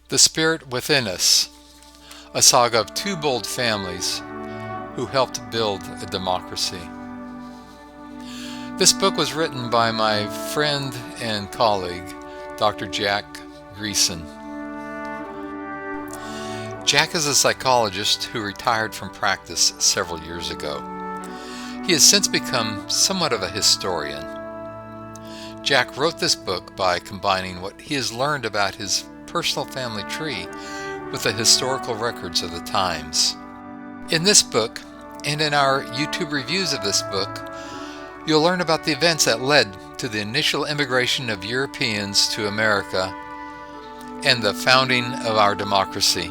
The Spirit Within Us, a saga of two bold families who helped build a democracy. This book was written by my friend and colleague, Dr. Jack Greeson. Jack is a psychologist who retired from practice several years ago. He has since become somewhat of a historian. Jack wrote this book by combining what he has learned about his personal family tree with the historical records of the times. In this book, and in our YouTube reviews of this book, you'll learn about the events that led to the initial immigration of Europeans to America and the founding of our democracy.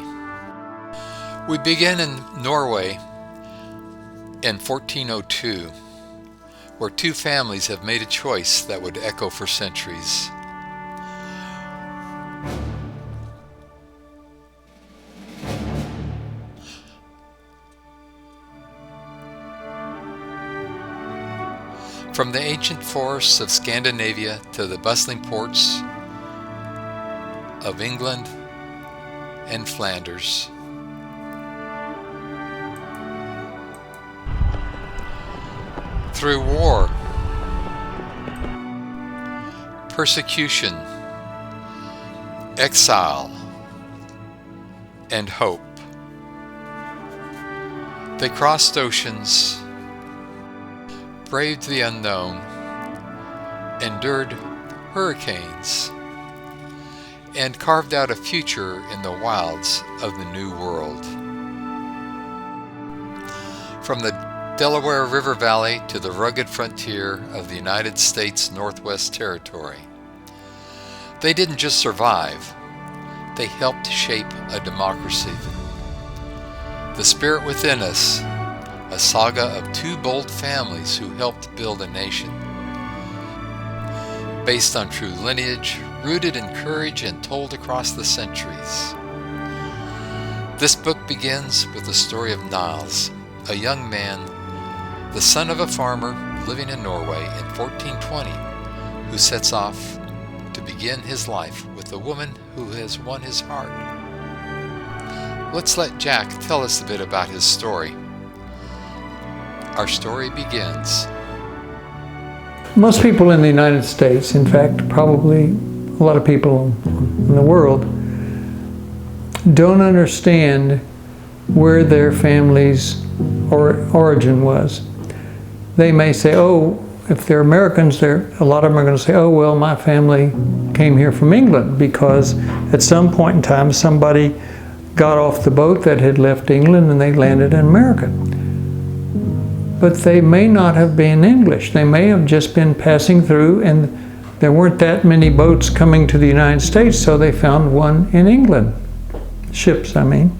We begin in Norway in 1402, where two families have made a choice that would echo for centuries. From the ancient forests of Scandinavia to the bustling ports of England and Flanders. Through war, persecution, exile, and hope, they crossed oceans, braved the unknown, endured hurricanes, and carved out a future in the wilds of the New World. From the Delaware River Valley to the rugged frontier of the United States Northwest Territory, they didn't just survive, they helped shape a democracy. The Spirit Within Us, a saga of two bold families who helped build a nation. Based on true lineage, rooted in courage and told across the centuries. This book begins with the story of Niles, a young man, the son of a farmer living in Norway in 1420, who sets off to begin his life with a woman who has won his heart. Let's let Jack tell us a bit about his story. Our story begins. Most people in the United States, in fact, probably a lot of people in the world, don't understand where their family's origin was. They may say, oh, if they're Americans, a lot of them are going to say, oh, well, my family came here from England because at some point in time somebody got off the boat that had left England and they landed in America. But they may not have been English. They may have just been passing through, and there weren't that many boats coming to the United States, so they found one in England. Ships, I mean.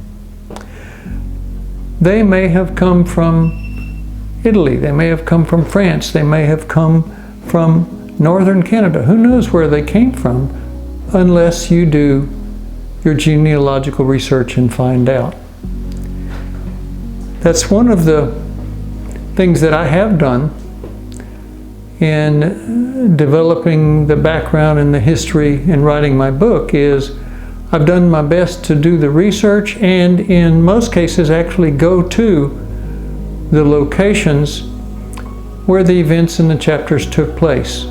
They may have come from Italy. They may have come from France. They may have come from northern Canada. Who knows where they came from unless you do your genealogical research and find out. That's one of the things that I have done in developing the background and the history in writing my book is I've done my best to do the research and in most cases actually go to the locations where the events in the chapters took place.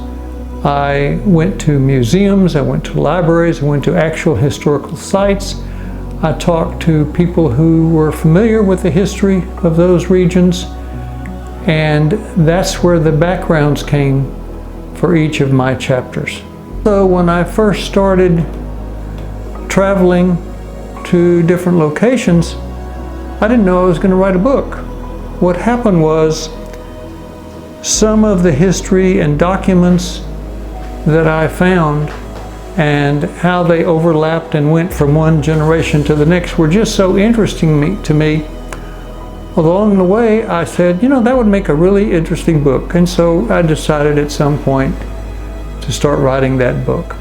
I went to museums, I went to libraries, I went to actual historical sites. I talked to people who were familiar with the history of those regions. And that's where the backgrounds came for each of my chapters. So when I first started traveling to different locations, I didn't know I was going to write a book. What happened was some of the history and documents that I found and how they overlapped and went from one generation to the next were just so interesting to me. Along the way, I said, you know, that would make a really interesting book. And so I decided at some point to start writing that book.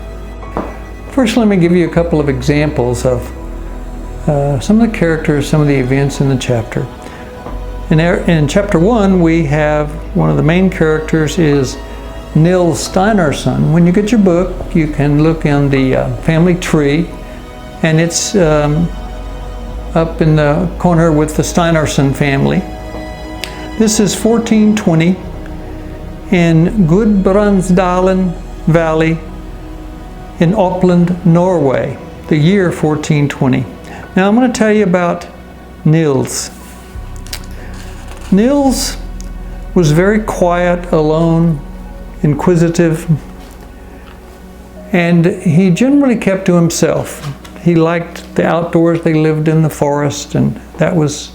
First, let me give you a couple of examples of some of the characters, some of the events in the chapter. In chapter 1, we have one of the main characters is Nils Steinarsson. When you get your book, you can look in the family tree and it's up in the corner with the Steinerson family. This is 1420 in Gudbrandsdalen Valley in Auckland, Norway, the year 1420. Now I'm going to tell you about Nils. Nils was very quiet, alone, inquisitive, and he generally kept to himself. He liked the outdoors. They lived in the forest, and that was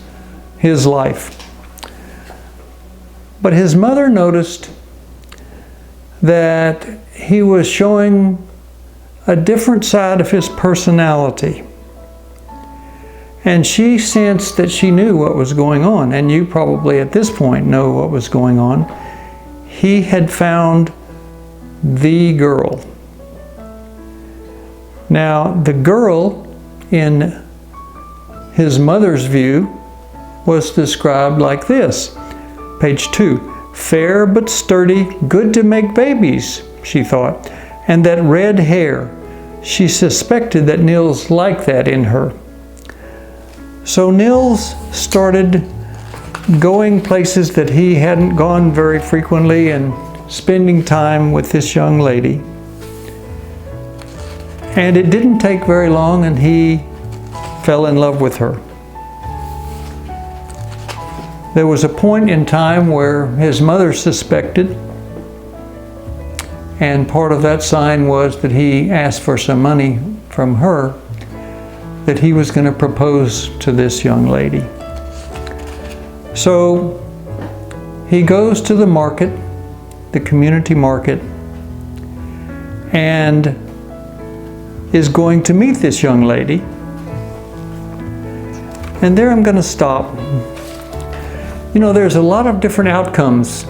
his life. But his mother noticed that he was showing a different side of his personality. And she sensed that she knew what was going on, and you probably at this point know what was going on. He had found the girl. Now, the girl, in his mother's view, was described like this. Page 2. Fair but sturdy, good to make babies, she thought. And that red hair. She suspected that Nils liked that in her. So Nils started going places that he hadn't gone very frequently and spending time with this young lady. And it didn't take very long and he fell in love with her. There was a point in time where his mother suspected, and part of that sign was that he asked for some money from her, that he was going to propose to this young lady. So he goes to the market, the community market, and is going to meet this young lady. And there I'm going to stop. You know, there's a lot of different outcomes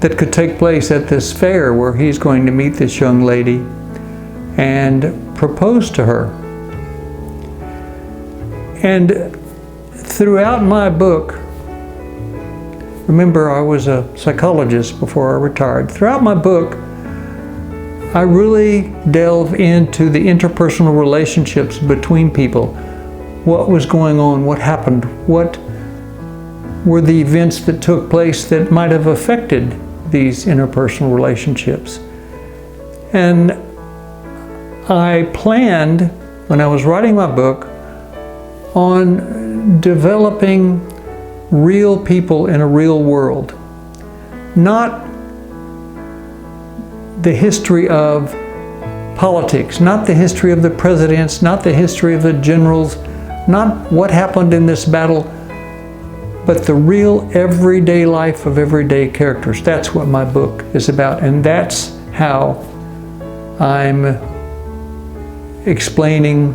that could take place at this fair where he's going to meet this young lady and propose to her. And throughout my book, remember I was a psychologist before I retired, throughout my book I really delve into the interpersonal relationships between people. What was going on, what happened, what were the events that took place that might have affected these interpersonal relationships. And I planned, when I was writing my book, on developing real people in a real world. Not the history of politics, not the history of the presidents, not the history of the generals, not what happened in this battle, but the real everyday life of everyday characters. That's what my book is about, and that's how I'm explaining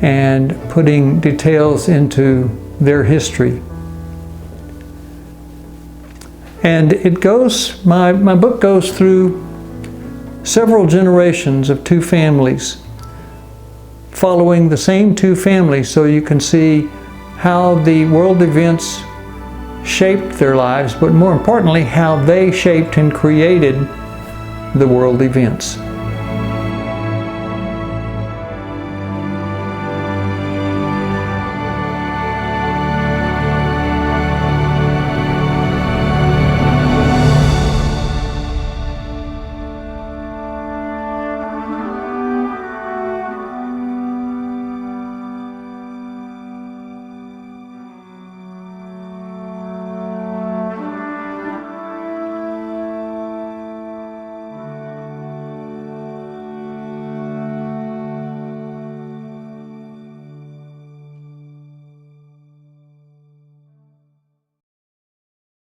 and putting details into their history. And it goes, my book goes through several generations of two families, following the same two families, so you can see how the world events shaped their lives, but more importantly, how they shaped and created the world events.